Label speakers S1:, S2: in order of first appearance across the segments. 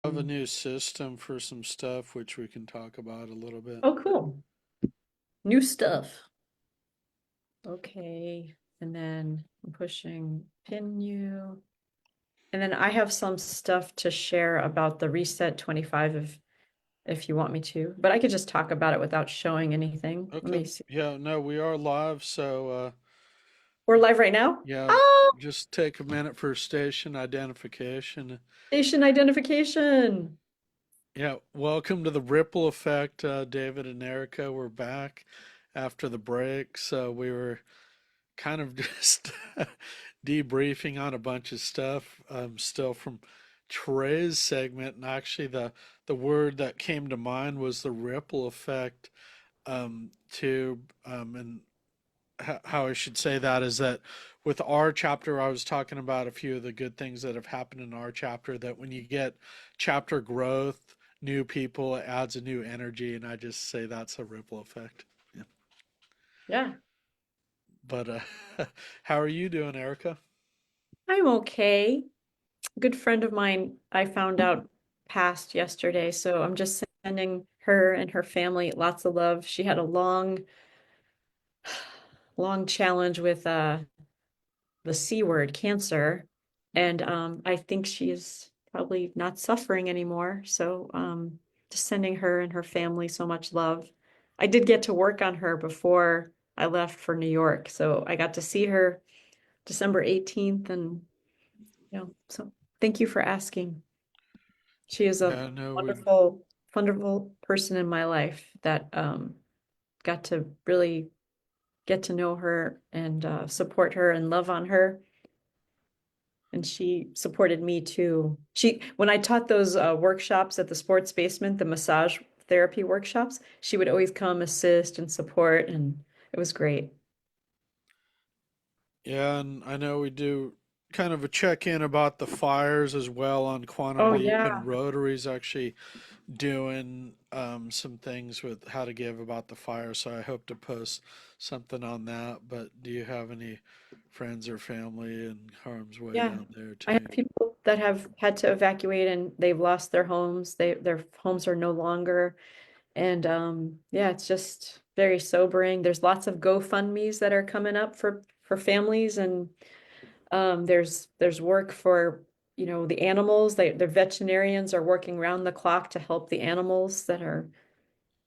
S1: Have a new system for some stuff which we can talk about a little bit.
S2: Oh, cool. New stuff. Okay. And then I'm pushing pin you. And then I have some stuff to share about the Reset 25 if you want me to. But I could just talk about it without showing anything. Let
S1: Okay.
S2: me see.
S1: Yeah, no, we are live, so
S2: We're live right now.
S1: yeah,
S2: Oh,
S1: just take a minute for station identification.
S2: station identification.
S1: Yeah, welcome to the Ripple Effect, David and Erica. We're back after the break, so we were kind of just debriefing on a bunch of stuff, still from Trey's segment, and actually the word that came to mind was the ripple effect. To and how I should say that is that with our chapter, I was talking about a few of the good things that have happened in our chapter. That when you get chapter growth, new people, it adds a new energy, and I just say that's a ripple effect. Yeah.
S2: Yeah,
S1: But how are you doing, Erica?
S2: I'm okay. A good friend of mine, I found out passed yesterday, so I'm just sending her and her family lots of love. She had a long challenge with the C word, cancer. And I think she's probably not suffering anymore. So just sending her and her family so much love. I did get to work on her before I left for New York. So I got to see her December 18th. And, so thank you for asking. She is a
S1: Yeah, no, we
S2: wonderful, wonderful person in my life that got to really get to know her and support her and love on her. And she supported me too. When I taught those workshops at the sports basement, the massage therapy workshops, she would always come assist and support, and it was great.
S1: yeah, and I know we do kind of a check-in about the fires as well on Quantum
S2: Oh
S1: Leap, and
S2: yeah.
S1: Rotary's actually doing some things with how to give about the fire, so I hope to post something on that. But do you have any friends or family in harm's way
S2: Yeah.
S1: down there
S2: I have
S1: too?
S2: people that have had to evacuate and they've lost their homes. Their homes are no longer. And yeah, it's just very sobering. There's lots of GoFundMe's that are coming up for families and there's work for, the animals. The veterinarians are working round the clock to help the animals that are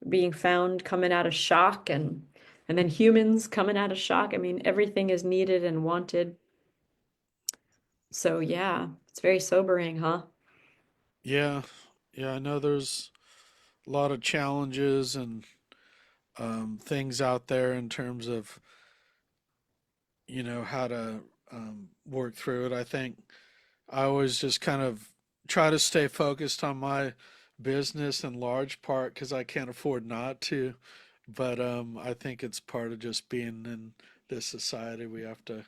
S2: being found coming out of shock and then humans coming out of shock. I mean, everything is needed and wanted. So yeah, it's very sobering, huh?
S1: Yeah, yeah, I know there's a lot of challenges and things out there in terms of how to work through it. I think I always just kind of try to stay focused on my business in large part because I can't afford not to. But I think it's part of just being in this society. We have to,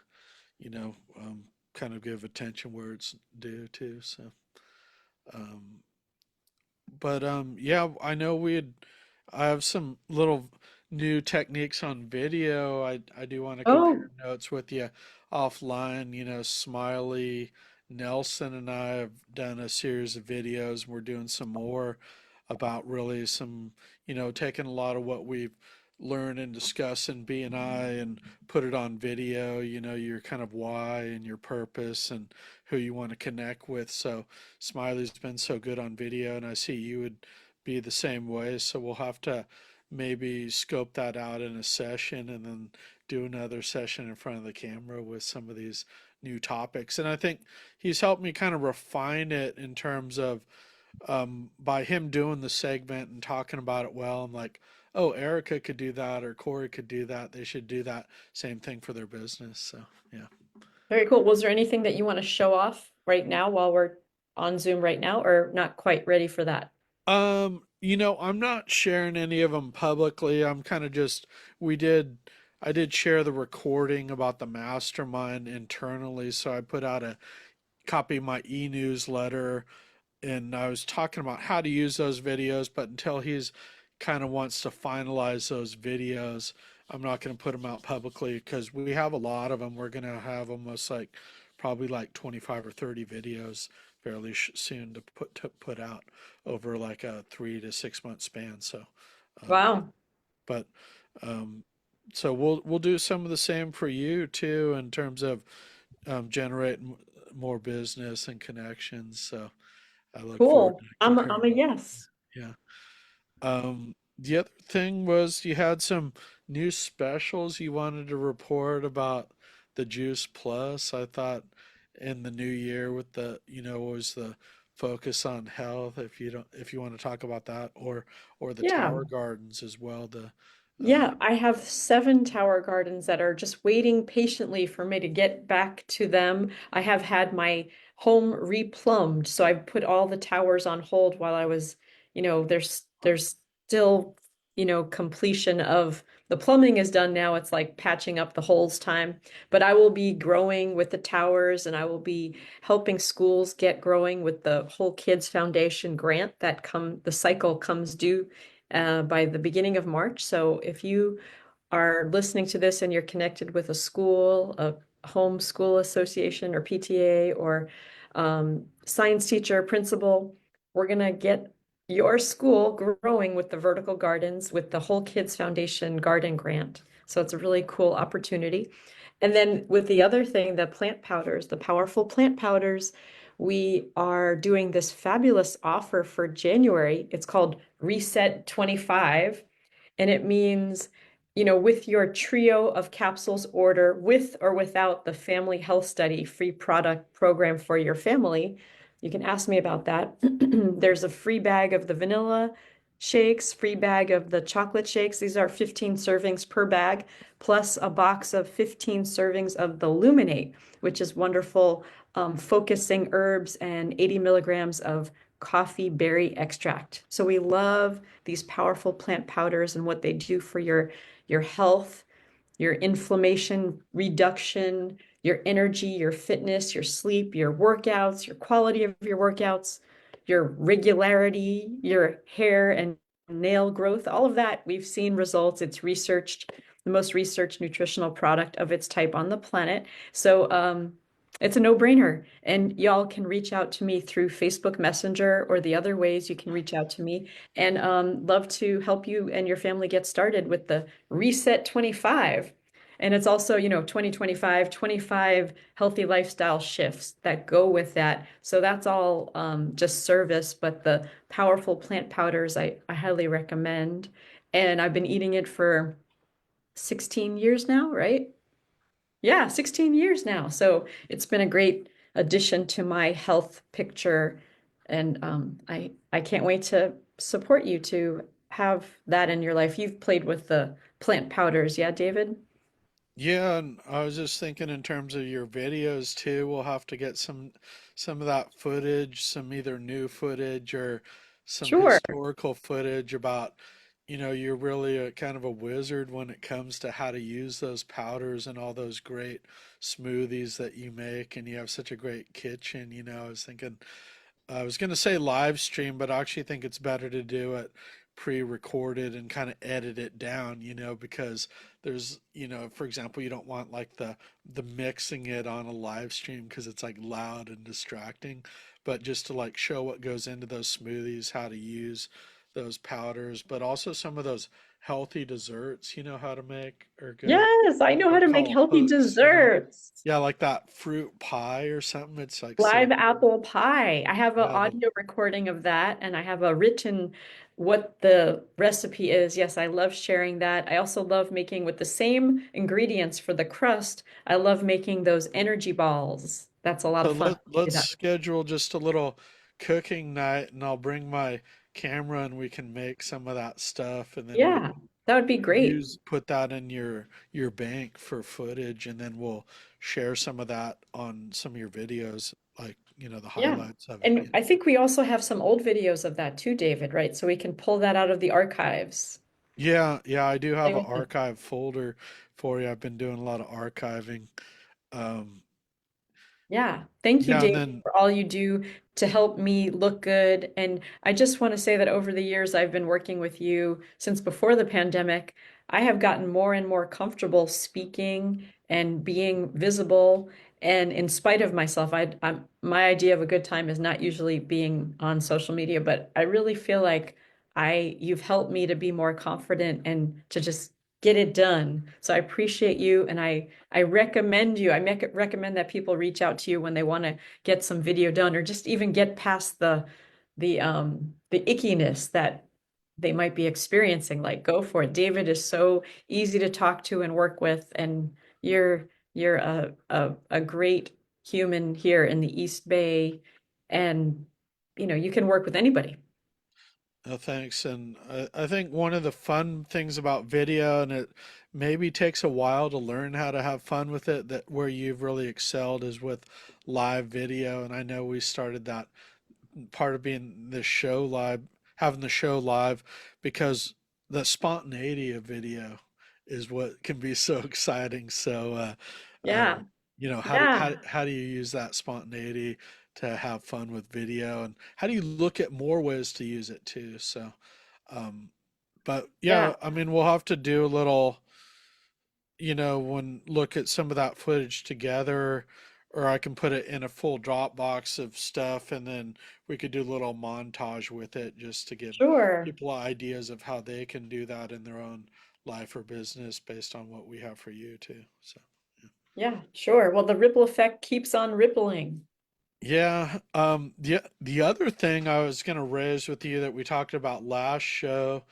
S1: you know, um, kind of give attention where it's due to. So, um, but yeah, I know I have some little new techniques on video. I do want to compare
S2: Oh,
S1: notes with you offline. Smiley, Nelson, and I have done a series of videos. We're doing some more about really some, taking a lot of what we've learned and discussed in B&I and put it on video, your kind of why and your purpose and who you want to connect with. So Smiley's been so good on video, and I see you would be the same way. So we'll have to maybe scope that out in a session and then do another session in front of the camera with some of these new topics. And I think he's helped me kind of refine it in terms of by him doing the segment and talking about it well. I'm like, oh, Erica could do that or Cory could do that. They should do that same thing for their business. So, yeah.
S2: very cool. Was there anything that you want to show off right now while we're on Zoom right now, or not quite ready for that?
S1: I'm not sharing any of them publicly. I'm kind of just, we did, I did share the recording about the mastermind internally. So I put out a copy of my e-newsletter and I was talking about how to use those videos, but until he's kind of wants to finalize those videos, I'm not going to put them out publicly because we have a lot of them. We're going to have almost like probably like 25 or 30 videos fairly soon to put out over like a 3 to 6 month span. So, um,
S2: Wow.
S1: but um, so we'll do some of the same for you too in terms of generating more business and connections. So I look forward
S2: Cool.
S1: to
S2: I'm
S1: comparing.
S2: a yes.
S1: Yeah. The other thing was you had some new specials you wanted to report about the Juice Plus. I thought in the new year with the, was the focus on health. If you want to talk about that, or the
S2: Yeah.
S1: Tower Gardens as well. Uh,
S2: Yeah, I have 7 tower gardens that are just waiting patiently for me to get back to them. I have had my home replumbed, so I put all the towers on hold while I was, there's still, completion of the plumbing is done now. It's like patching up the holes time. But I will be growing with the towers and I will be helping schools get growing with the Whole Kids Foundation grant the cycle comes due by the beginning of March. So if you are listening to this and you're connected with a school, a home school association or PTA or science teacher, principal, we're going to get your school growing with the vertical gardens with the Whole Kids Foundation Garden Grant. So it's a really cool opportunity. And then with the other thing, the plant powders, the powerful plant powders, we are doing this fabulous offer for January. It's called Reset 25. And it means, with your trio of capsules order with or without the family health study free product program for your family, you can ask me about that. There's a free bag of the vanilla shakes, free bag of the chocolate shakes. These are 15 servings per bag, plus a box of 15 servings of the Luminate, which is wonderful, focusing herbs and 80 milligrams of coffee berry extract. So we love these powerful plant powders and what they do for your health, your inflammation reduction, your energy, your fitness, your sleep, your workouts, your quality of your workouts, your regularity, your hair and nail growth, all of that. We've seen results. It's researched, the most researched nutritional product of its type on the planet. So it's a no-brainer. And y'all can reach out to me through Facebook Messenger or the other ways you can reach out to me. And love to help you and your family get started with the Reset 25. And it's also, 2025, 25 healthy lifestyle shifts that go with that. So that's all just service, but the powerful plant powders I highly recommend. And I've been eating it for 16 years now, right? Yeah, 16 years now. So it's been a great addition to my health picture. And I can't wait to support you to have that in your life. You've played with the plant powders, yeah, David?
S1: Yeah, and I was just thinking in terms of your videos too, we'll have to get some of that footage, some either new footage or some
S2: Sure.
S1: historical footage about, you're really a kind of a wizard when it comes to how to use those powders and all those great smoothies that you make, and you have such a great kitchen, I was thinking I was going to say live stream, but I actually think it's better to do it pre-recorded and kind of edit it down, because there's, for example, you don't want like the mixing it on a live stream because it's like loud and distracting, but just to like show what goes into those smoothies, how to use those powders, but also some of those healthy desserts, how to make are good.
S2: Yes, I
S1: What
S2: know
S1: they
S2: how to make
S1: call
S2: healthy
S1: hooks,
S2: desserts.
S1: Yeah, like that fruit pie or something. It's like so
S2: Live
S1: good.
S2: apple pie. I have an
S1: Yeah,
S2: audio recording of that, and I have a written what the recipe is. Yes, I love sharing that. I also love making with the same ingredients for the crust. I love making those energy balls. That's a lot
S1: so
S2: of fun. Do
S1: let's
S2: that.
S1: schedule just a little cooking night, and I'll bring my camera and we can make some of that stuff, and then we
S2: Yeah, that would be great.
S1: put that in your bank for footage, and then we'll share some of that on some of your videos, like, the
S2: Yeah.
S1: highlights of it.
S2: And I think we also have some old videos of that too, David, right? So we can pull that out of the archives.
S1: Yeah, yeah, I do have
S2: Play
S1: an
S2: with it.
S1: archive folder for you. I've been doing a lot of archiving. Um,
S2: Yeah. Thank you,
S1: yeah, and
S2: David,
S1: then
S2: for all you do to help me look good. And I just want to say that over the years I've been working with you since before the pandemic, I have gotten more and more comfortable speaking and being visible. And in spite of myself, my idea of a good time is not usually being on social media, but I really feel like you've helped me to be more confident and to just get it done. So I appreciate you, and I recommend you. Recommend that people reach out to you when they want to get some video done, or just even get past the ickiness that they might be experiencing. Like, go for it. David is so easy to talk to and work with, and you're a great human here in the East Bay, and you can work with anybody.
S1: Thanks. And I think one of the fun things about video, and it maybe takes a while to learn how to have fun with it, that where you've really excelled is with live video. And I know we started that part of being the show live, having the show live, because the spontaneity of video is what can be so exciting. So,
S2: Yeah, yeah,
S1: how do you use that spontaneity to have fun with video, and how do you look at more ways to use it too? So, um, but
S2: yeah.
S1: yeah, I mean, we'll have to do a little, when look at some of that footage together, or I can put it in a full Dropbox of stuff, and then we could do a little montage with it just to give
S2: Sure.
S1: people ideas of how they can do that in their own life or business based on what we have for you too. So, yeah.
S2: Yeah, sure. Well, the ripple effect keeps on rippling.
S1: Yeah, the other thing I was gonna raise with you that we talked about last show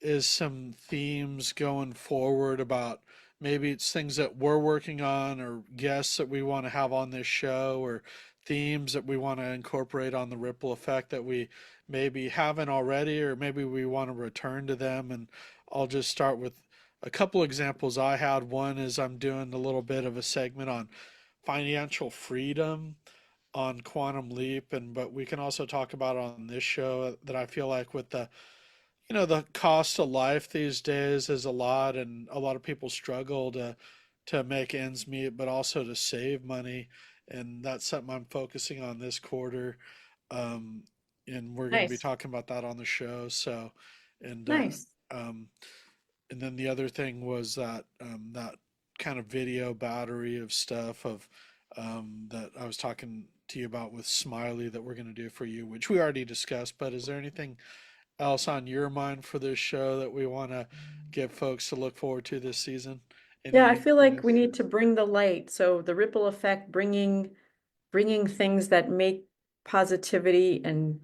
S1: is some themes going forward about maybe it's things that we're working on or guests that we want to have on this show or themes that we want to incorporate on the ripple effect that we maybe haven't already or maybe we want to return to them. And I'll just start with a couple examples I had. One is I'm doing a little bit of a segment on financial freedom on Quantum Leap, and but we can also talk about on this show that I feel like with the cost of life these days is a lot, and a lot of people struggle to make ends meet, but also to save money, and that's something I'm focusing on this quarter. Um, and we're going to be
S2: Nice,
S1: talking about that on the show. So, and
S2: nice.
S1: um, and then the other thing was that kind of video battery of stuff of that I was talking to you about with Smiley that we're going to do for you, which we already discussed. But is there anything else on your mind for this show that we want to give folks to look forward to this season? Any
S2: Yeah, I
S1: new
S2: feel like we
S1: guests?
S2: need to bring the light. So the ripple effect, bringing things that make positivity and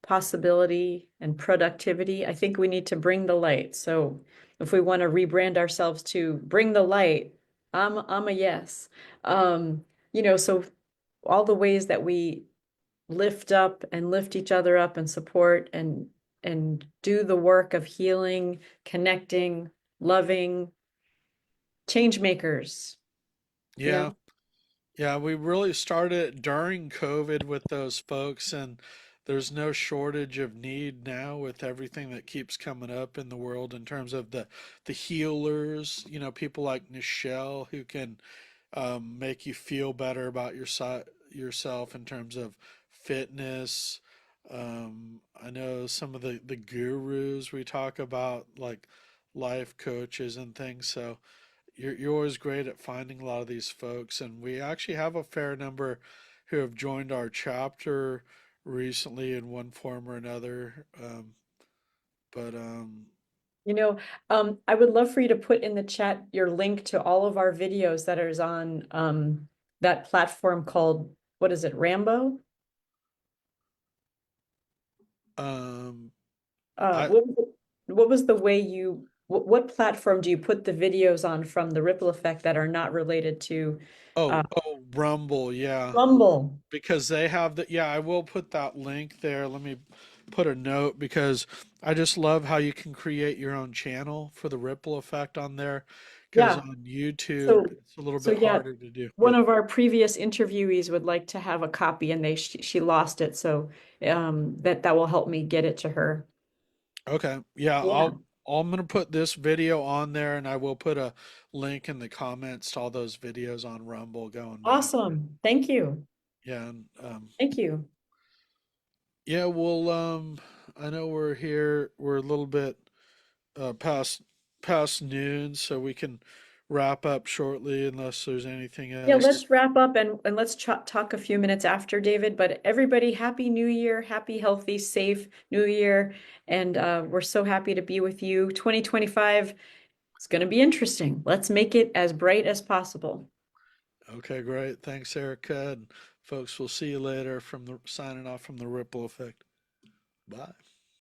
S2: possibility and productivity. I think we need to bring the light. So if we want to rebrand ourselves to bring the light, I'm a yes. So all the ways that we lift up and lift each other up and support and do the work of healing, connecting, loving, change makers, you
S1: Yeah,
S2: know?
S1: yeah, we really started during COVID with those folks, and there's no shortage of need now with everything that keeps coming up in the world in terms of the healers, people like Nichelle who can make you feel better about yourself in terms of fitness. I know some of the gurus we talk about, like life coaches and things. So you're always great at finding a lot of these folks, and we actually have a fair number who have joined our chapter recently in one form or another. But
S2: You know, I would love for you to put in the chat your link to all of our videos that is on that platform called, what is it, Rambo?
S1: um,
S2: Uh,
S1: I
S2: what, was what was the way what platform do you put the videos on from the ripple effect that are not related to uh,
S1: oh, Rumble, yeah.
S2: Rumble?
S1: Because they have the, yeah, I will put that link there. Let me put a note because I just love how you can create your own channel for the ripple effect on there, because
S2: Yeah.
S1: on YouTube
S2: So,
S1: it's a little
S2: so
S1: bit
S2: yeah,
S1: harder to do.
S2: one
S1: Yeah.
S2: of our previous interviewees would like to have a copy, and she lost it, so that will help me get it to her.
S1: Okay, yeah,
S2: Yeah.
S1: I'm gonna put this video on there, and I will put a link in the comments to all those videos on Rumble going back.
S2: Awesome. Thank you.
S1: Yeah, and
S2: Thank you.
S1: yeah, well, I know we're a little bit past noon, so we can wrap up shortly unless there's anything
S2: Yeah,
S1: else.
S2: let's wrap up and let's talk a few minutes after, David. But everybody, happy New Year, happy, healthy, safe New Year. And we're so happy to be with you. 2025 is going to be interesting. Let's make it as bright as possible.
S1: Okay, great. Thanks, Erica. And folks, we'll see you later from the signing off from the Ripple Effect. Bye.